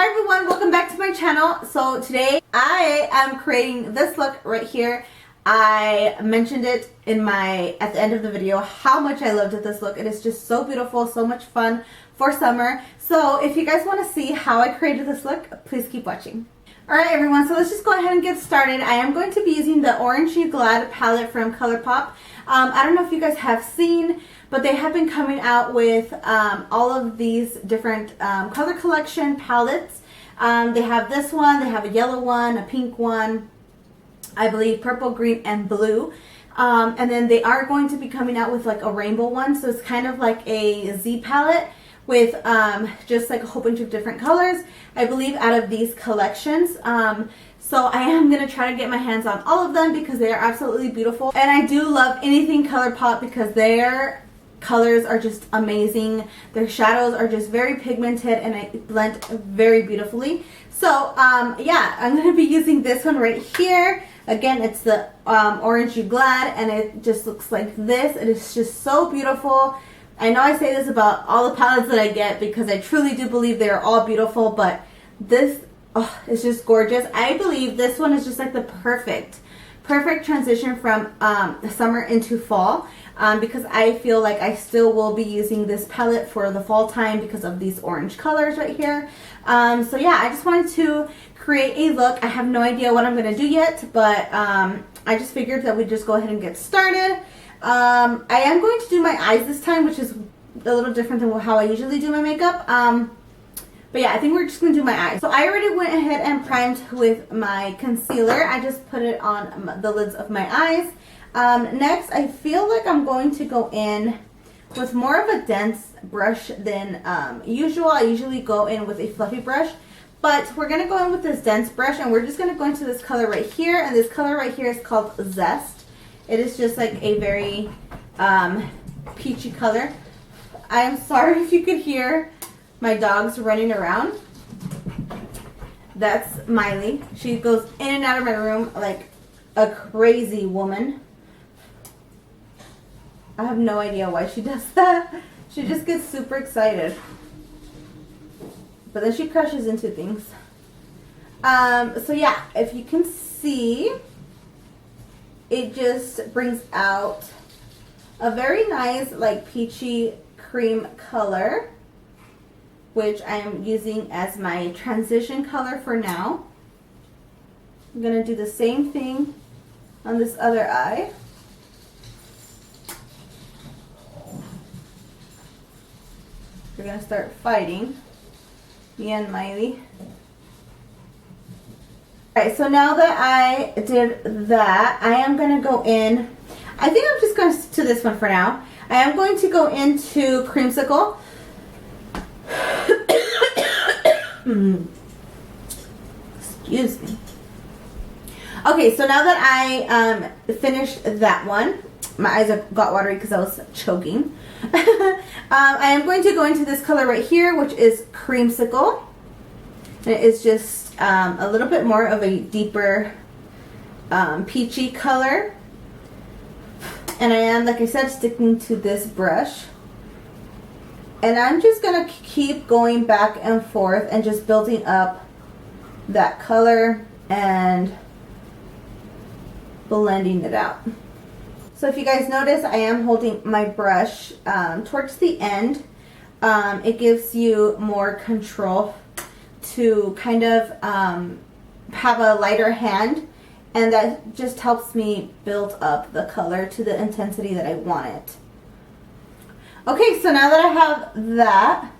Hi everyone, welcome back to my channel. So today I am creating this look right here. I mentioned it at the end of the video how much I loved this look. It is just so beautiful, so much fun for summer. So if you guys want to see how I created this look, please keep watching. Alright everyone, so let's just go ahead and get started. I am going to be using the Orangey Glad palette from Colourpop. I don't know if you guys have seen, but they have been coming out with all of these different color collection palettes. They have this one, they have a yellow one, a pink one, I believe purple, green, and blue. And then they are going to be coming out with like a rainbow one, so it's kind of like a Z palette with just like a whole bunch of different colors, I believe, out of these collections. So I am going to try to get my hands on all of them because they are absolutely beautiful. And I do love anything Colourpop because their colors are just amazing. Their shadows are just very pigmented and they blend very beautifully. So yeah, I'm going to be using this one right here. Again, it's the Orangey Glad, and it just looks like this. It is just so beautiful. I know I say this about all the palettes that I get because I truly do believe they're all beautiful, but this is just gorgeous. I believe this one is just like the perfect transition from summer into fall, because I feel like I still will be using this palette for the fall time because of these orange colors right here. So yeah, I just wanted to create a look. I have no idea what I'm going to do yet, but I just figured that we'd just go ahead and get started. I am going to do my eyes this time, which is a little different than how I usually do my makeup. But yeah, I think we're just going to do my eyes. So I already went ahead and primed with my concealer. I just put it on the lids of my eyes. Next, I feel like I'm going to go in with more of a dense brush than usual. I usually go in with a fluffy brush. But we're going to go in with this dense brush, and we're just going to go into this color right here. And this color right here is called Zest. It is just like a very peachy color. I am sorry if you could hear my dogs running around. That's Miley. She goes in and out of my room like a crazy woman. I have no idea why she does that. She just gets super excited. But then she crashes into things. So yeah, if you can see, it just brings out a very nice like peachy cream color, which I am using as my transition color for now. I'm going to do the same thing on this other eye. We're going to start fighting, me and Miley. Alright, so now that I did that, I am going to go in, I think I'm just going to this one for now. I am going to go into Creamsicle. Excuse me. Okay, so now that I finished that one, my eyes got watery because I was choking. I am going to go into this color right here, which is Creamsicle. And it is just a little bit more of a deeper peachy color. And I am, like I said, sticking to this brush. And I'm just going to keep going back and forth and just building up that color and blending it out. So if you guys notice, I am holding my brush towards the end. It gives you more control to kind of have a lighter hand, and that just helps me build up the color to the intensity that I want it. Okay, so now that I have that, oh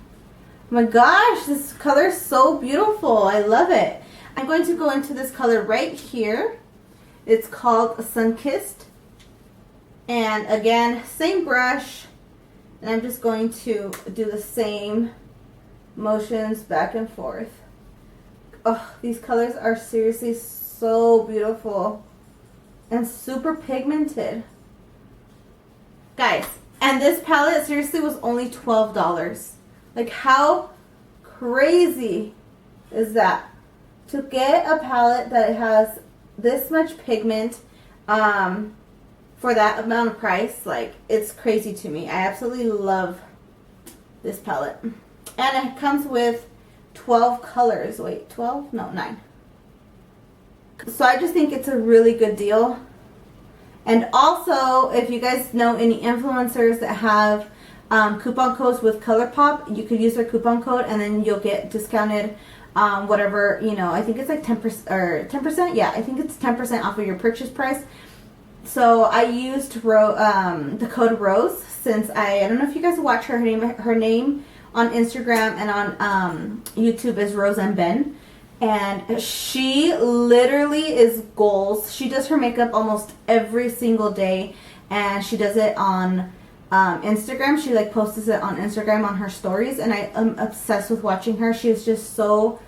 my gosh, this color is so beautiful. I love it. I'm going to go into this color right here. It's called Sunkissed. And again, same brush. And I'm just going to do the same motions back and forth. Oh, these colors are seriously so beautiful and super pigmented. Guys, and this palette seriously was only $12. Like, how crazy is that? To get a palette that has this much pigment for that amount of price, like, it's crazy to me. I absolutely love this palette. And it comes with 12 colors. Wait, 12? No, 9. So I just think it's a really good deal. And also, if you guys know any influencers that have coupon codes with Colourpop, you could use their coupon code and then you'll get discounted whatever, you know, I think it's like 10% or 10%. Yeah, I think it's 10% off of your purchase price. So I used the code Rose, since I don't know if you guys watch her name on Instagram and on YouTube is Rose and Ben. And she literally is goals. She does her makeup almost every single day, and she does it on Instagram. She like posts it on Instagram on her stories, and I am obsessed with watching her. She is just so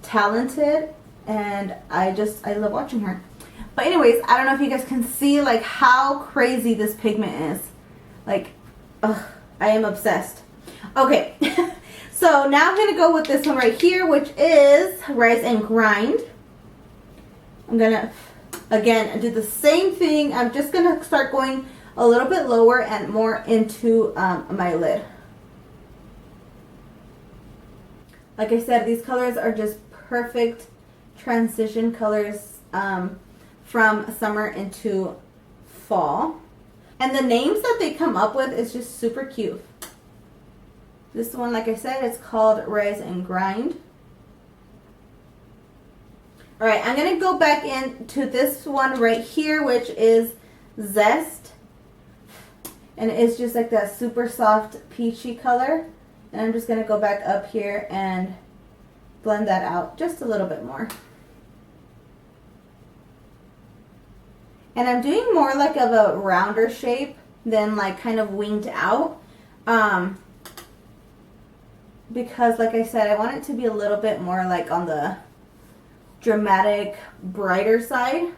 talented, and I love watching her. But anyways, I don't know if you guys can see like how crazy this pigment is. Like, ugh, I am obsessed. Okay. So now I'm going to go with this one right here, which is Rise and Grind. I'm going to, again, do the same thing. I'm just going to start going a little bit lower and more into my lid. Like I said, these colors are just perfect transition colors from summer into fall. And the names that they come up with is just super cute. This one, like I said, it's called Rise and Grind. Alright, I'm going to go back into this one right here, which is Zest. And it's just like that super soft peachy color. And I'm just going to go back up here and blend that out just a little bit more. And I'm doing more like of a rounder shape than like kind of winged out. Because like I said, I want it to be a little bit more like on the dramatic, brighter side.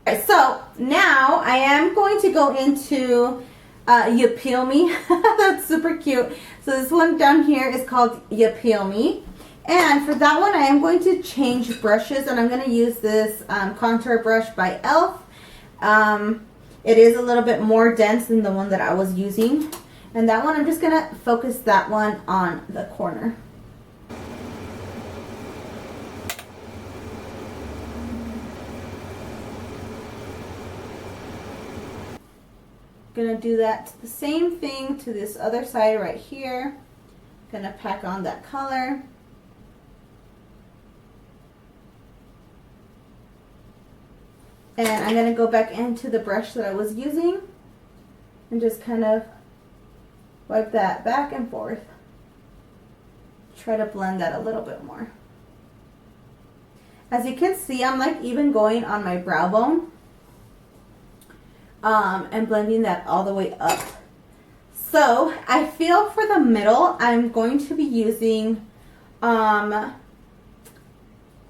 Alright, so now I am going to go into You Peel Me. That's super cute. So this one down here is called You Peel Me. And for that one, I am going to change brushes, and I'm going to use this contour brush by e.l.f. It is a little bit more dense than the one that I was using. And that one, I'm just going to focus that one on the corner. Going to do that the same thing to this other side right here. Going to pack on that color. And I'm going to go back into the brush that I was using and just kind of wipe that back and forth. Try to blend that a little bit more. As you can see, I'm like even going on my brow bone and blending that all the way up. So I feel for the middle, I'm going to be using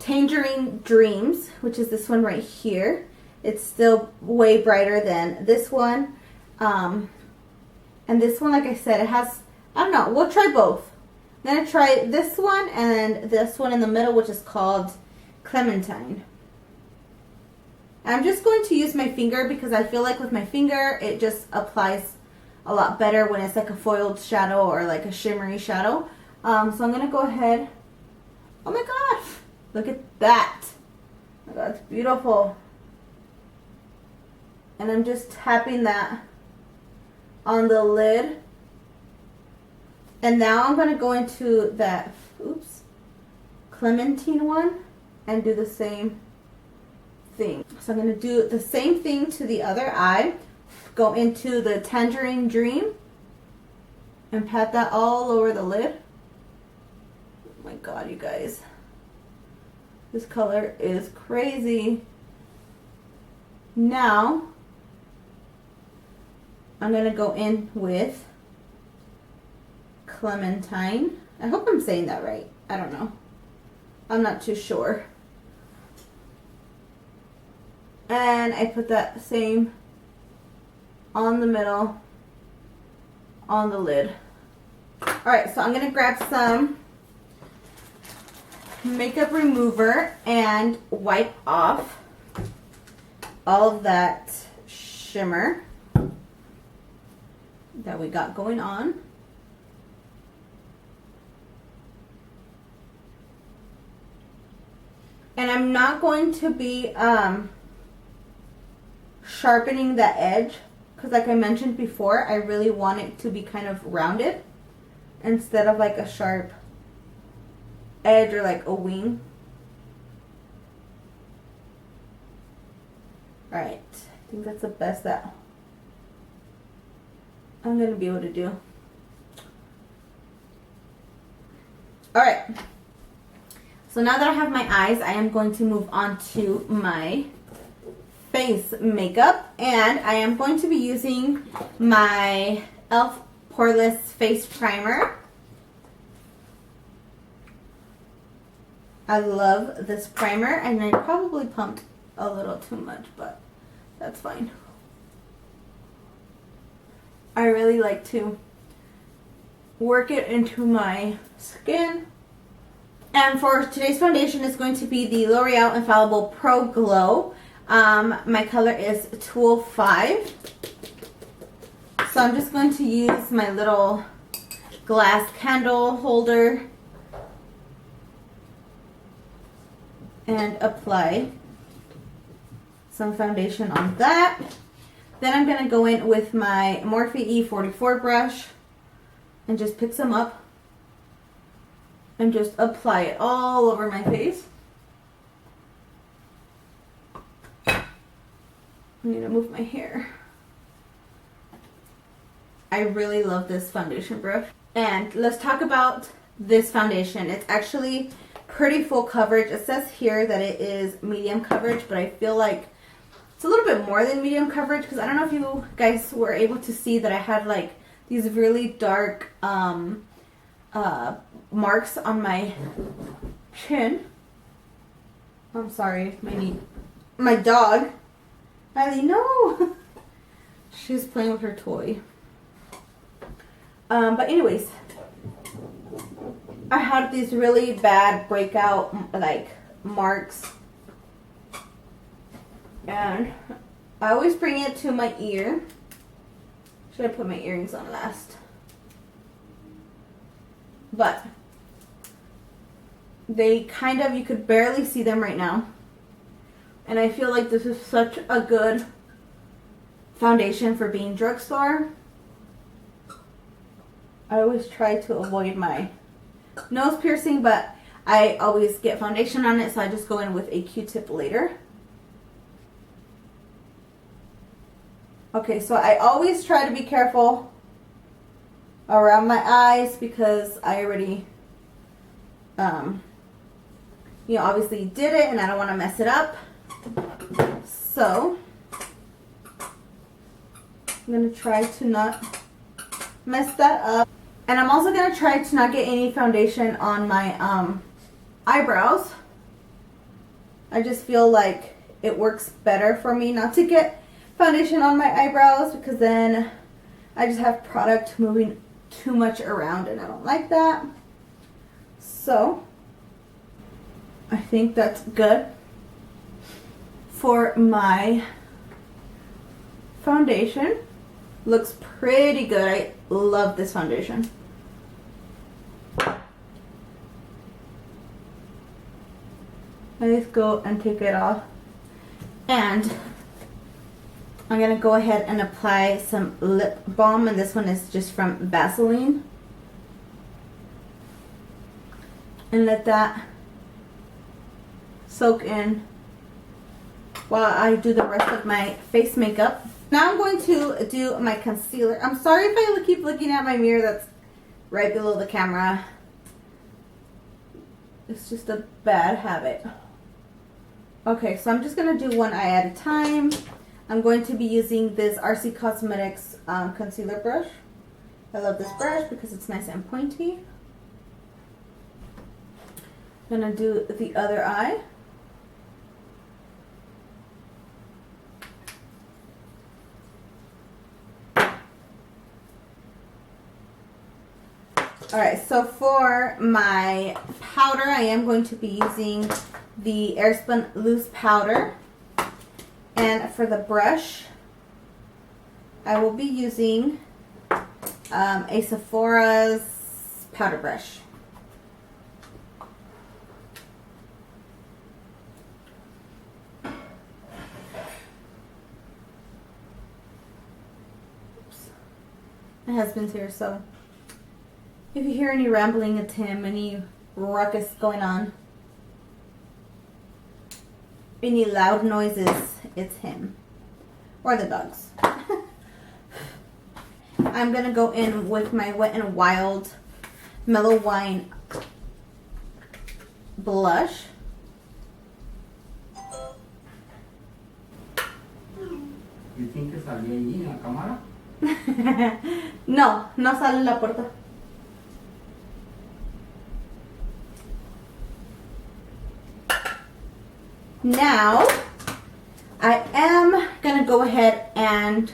Tangerine Dreams, which is this one right here. It's still way brighter than this one. And this one, like I said, it has, I don't know, we'll try both. I'm going to try this one and this one in the middle, which is called Clementine. I'm just going to use my finger because I feel like with my finger, it just applies a lot better when it's like a foiled shadow or like a shimmery shadow. So I'm going to go ahead. Oh my gosh, look at that. Oh my God, it's beautiful. And I'm just tapping that on the lid. And now I'm going to go into that, Clementine one and do the same thing. So I'm going to do the same thing to the other eye. Go into the Tangerine Dream and pat that all over the lid. Oh my God, you guys. This color is crazy. Now, I'm going to go in with Clementine. I hope I'm saying that right. I don't know. I'm not too sure. And I put that same on the middle, on the lid. Alright, so I'm going to grab some makeup remover and wipe off all of that shimmer that we got going on. And I'm not going to be sharpening the edge because, like I mentioned before, I really want it to be kind of rounded instead of like a sharp edge or like a wing. Alright, I think that's the best that I'm going to be able to do. Alright, so now that I have my eyes, I am going to move on to my face makeup. And I am going to be using my e.l.f. Poreless Face Primer. I love this primer, and I probably pumped a little too much, but that's fine. I really like to work it into my skin. And for today's foundation is going to be the L'Oreal Infallible Pro Glow. My color is 205. So I'm just going to use my little glass candle holder and apply some foundation on that. Then I'm going to go in with my Morphe E44 brush and just pick some up and just apply it all over my face. I need to move my hair. I really love this foundation brush. And let's talk about this foundation. It's actually pretty full coverage. It says here that it is medium coverage, but I feel like it's a little bit more than medium coverage because I don't know if you guys were able to see that I had like these really dark marks on my chin. I'm sorry, my dog. Riley, no! She's playing with her toy. But anyways, I had these really bad breakout like marks, and I always bring it to my ear. Should I put my earrings on last? But they kind of, you could barely see them right now. And I feel like this is such a good foundation for being drugstore. I always try to avoid my nose piercing, but I always get foundation on it, so I just go in with a Q-tip later. Okay, so I always try to be careful around my eyes because I already, obviously did it and I don't want to mess it up. So I'm going to try to not mess that up. And I'm also going to try to not get any foundation on my eyebrows. I just feel like it works better for me not to get foundation on my eyebrows because then I just have product moving too much around and I don't like that. So I think that's good for my foundation. Looks pretty good. I love this foundation. I just go and take it off, and I'm gonna go ahead and apply some lip balm, and this one is just from Vaseline, and let that soak in while I do the rest of my face makeup. Now I'm going to do my concealer. I'm sorry if I keep looking at my mirror that's right below the camera. It's just a bad habit. Okay, so I'm just going to do one eye at a time. I'm going to be using this RC Cosmetics concealer brush. I love this brush because it's nice and pointy. I'm going to do the other eye. Alright, so for my powder, I am going to be using the Airspun Loose Powder. And for the brush, I will be using a Sephora's powder brush. My husband's here, so if you hear any rambling, it's him. Any ruckus going on, any loud noises, it's him. Or the dogs. I'm gonna go in with my Wet n Wild Mellow Wine blush. You think que salía allí en la cámara? No, no sale en la puerta. Now, I am gonna go ahead and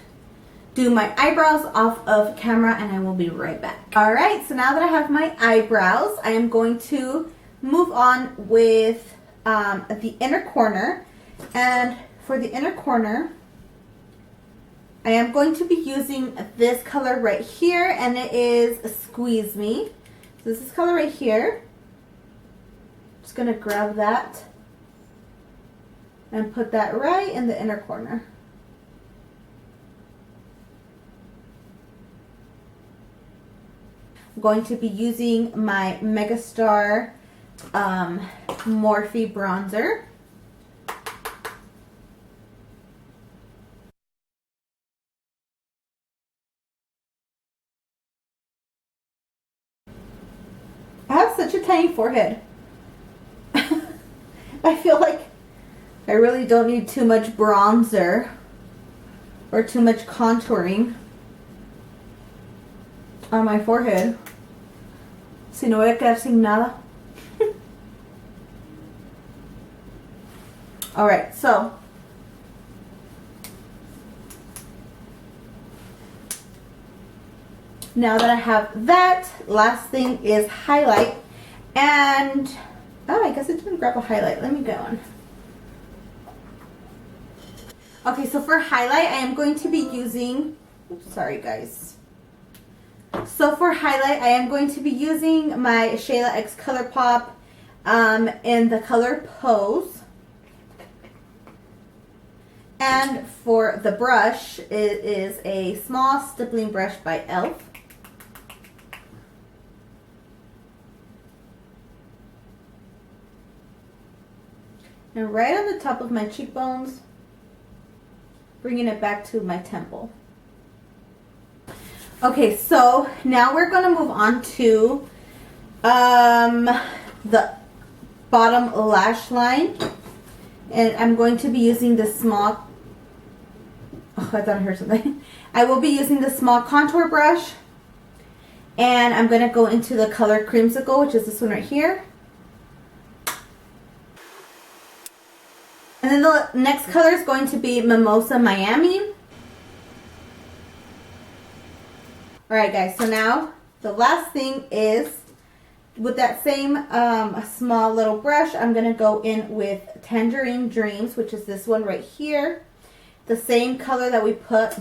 do my eyebrows off of camera, and I will be right back. Alright, so now that I have my eyebrows, I am going to move on with the inner corner. And for the inner corner, I am going to be using this color right here, and it is Squeeze Me. So this is color right here. Just gonna grab that and put that right in the inner corner. I'm going to be using my MegaStar Morphe bronzer. I have such a tiny forehead. I feel like I really don't need too much bronzer or too much contouring on my forehead. Si no voy a quedar sin nada. Alright, so now that I have that, last thing is highlight. And oh, I guess I didn't grab a highlight. Let me get one. Okay, so for highlight, I am going to be using, oops, sorry guys. So for highlight, I am going to be using my Shayla X Colourpop in the color Pose. And for the brush, it is a small stippling brush by e.l.f. And right on the top of my cheekbones, bringing it back to my temple. Okay, so now we're going to move on to the bottom lash line. And I'm going to be using the small, oh, I thought I heard something. I will be using the small contour brush. And I'm going to go into the color Creamsicle, which is this one right here. And then the next color is going to be Mimosa Miami. Alright guys, so now the last thing is, with that same small little brush, I'm going to go in with Tangerine Dreams, which is this one right here. The same color that we put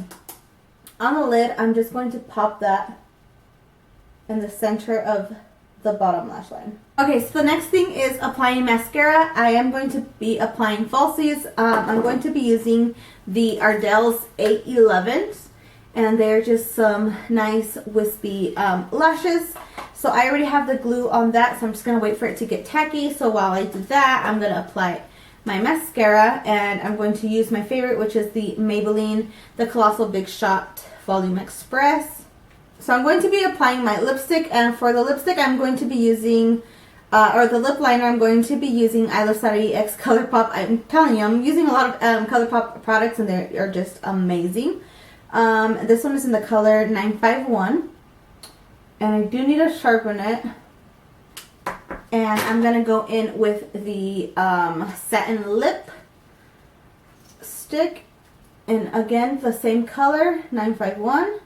on the lid. I'm just going to pop that in the center of the bottom lash line. Okay, so the next thing is applying mascara. I am going to be applying falsies. I'm going to be using the Ardell's 811s, and they're just some nice wispy lashes. So I already have the glue on that, so I'm just going to wait for it to get tacky. So while I do that, I'm going to apply my mascara, and I'm going to use my favorite, which is the Maybelline, the Colossal Big Shot Volume Express. So I'm going to be applying my lipstick, and for the lipstick I'm going to be using, or the lip liner, I'm going to be using Ivory X Colourpop. I'm telling you, I'm using a lot of Colourpop products, and they are just amazing. This one is in the color 951, and I do need to sharpen it. And I'm going to go in with the Satin Lip Stick, and again, the same color, 951.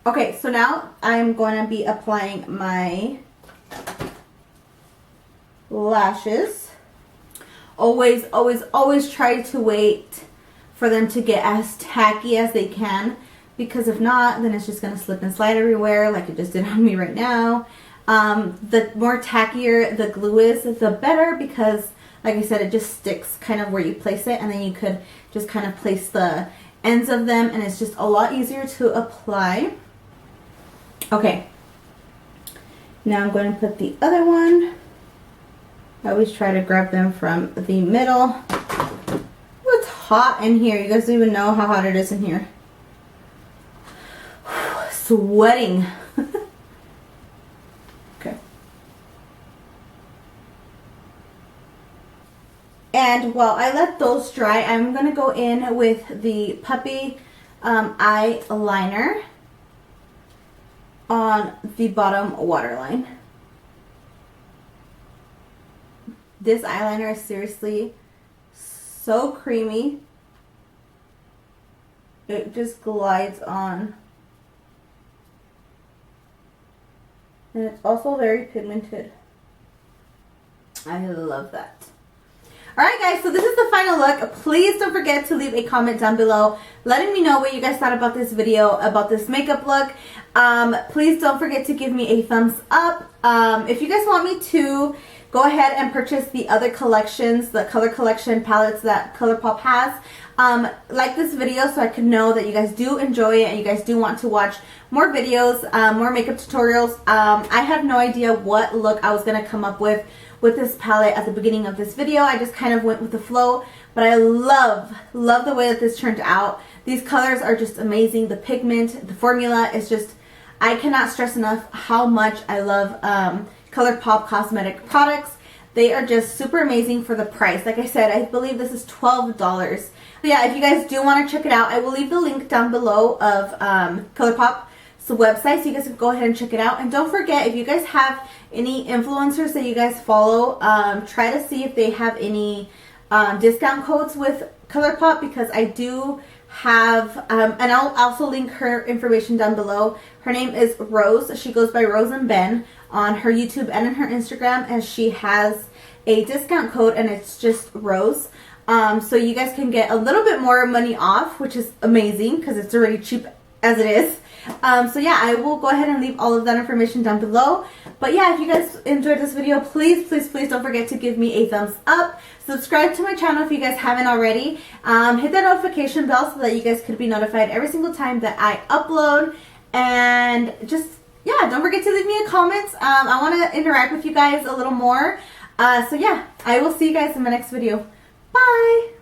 Okay, so now I'm going to be applying my lashes. Always, always, always try to wait for them to get as tacky as they can, because if not, then it's just going to slip and slide everywhere like it just did on me right now. The more tackier the glue is, the better, because like I said, it just sticks kind of where you place it, and then you could just kind of place the ends of them, and it's just a lot easier to apply. Okay, now I'm going to put the other one. I always try to grab them from the middle. It's hot in here. You guys don't even know how hot it is in here. Sweating. Okay. And while I let those dry, I'm going to go in with the Puppy eyeliner on the bottom waterline. This eyeliner is seriously so creamy. It just glides on. And it's also very pigmented. I love that. Alright guys, so this is the final look. Please don't forget to leave a comment down below letting me know what you guys thought about this video, about this makeup look. Please don't forget to give me a thumbs up. If you guys want me to go ahead and purchase the other collections, the color collection palettes that Colourpop has, like this video so I can know that you guys do enjoy it and you guys do want to watch more videos, more makeup tutorials. I have no idea what look I was going to come up with this palette at the beginning of this video. I just kind of went with the flow, but I love the way that this turned out. These colors are just amazing. The pigment, the formula is just, I cannot stress enough how much I love Colourpop cosmetic products. They are just super amazing for the price. Like I said, I believe this is $12. So yeah, if you guys do want to check it out, I will leave the link down below of Colourpop's website so you guys can go ahead and check it out. And don't forget, if you guys have any influencers that you guys follow, try to see if they have any discount codes with Colourpop, because I do have, and I'll also link her information down below. Her name is Rose. She goes by Rose and Ben on her YouTube and on her Instagram, and she has a discount code, and it's just Rose. So you guys can get a little bit more money off, which is amazing because it's already cheap as it is. So yeah, I will go ahead and leave all of that information down below. But yeah, if you guys enjoyed this video, please don't forget to give me a thumbs up. Subscribe to my channel if you guys haven't already. Hit that notification bell so that you guys could be notified every single time that I upload. And just, yeah, don't forget to leave me a comment. I want to interact with you guys a little more. So yeah, I will see you guys in my next video. Bye!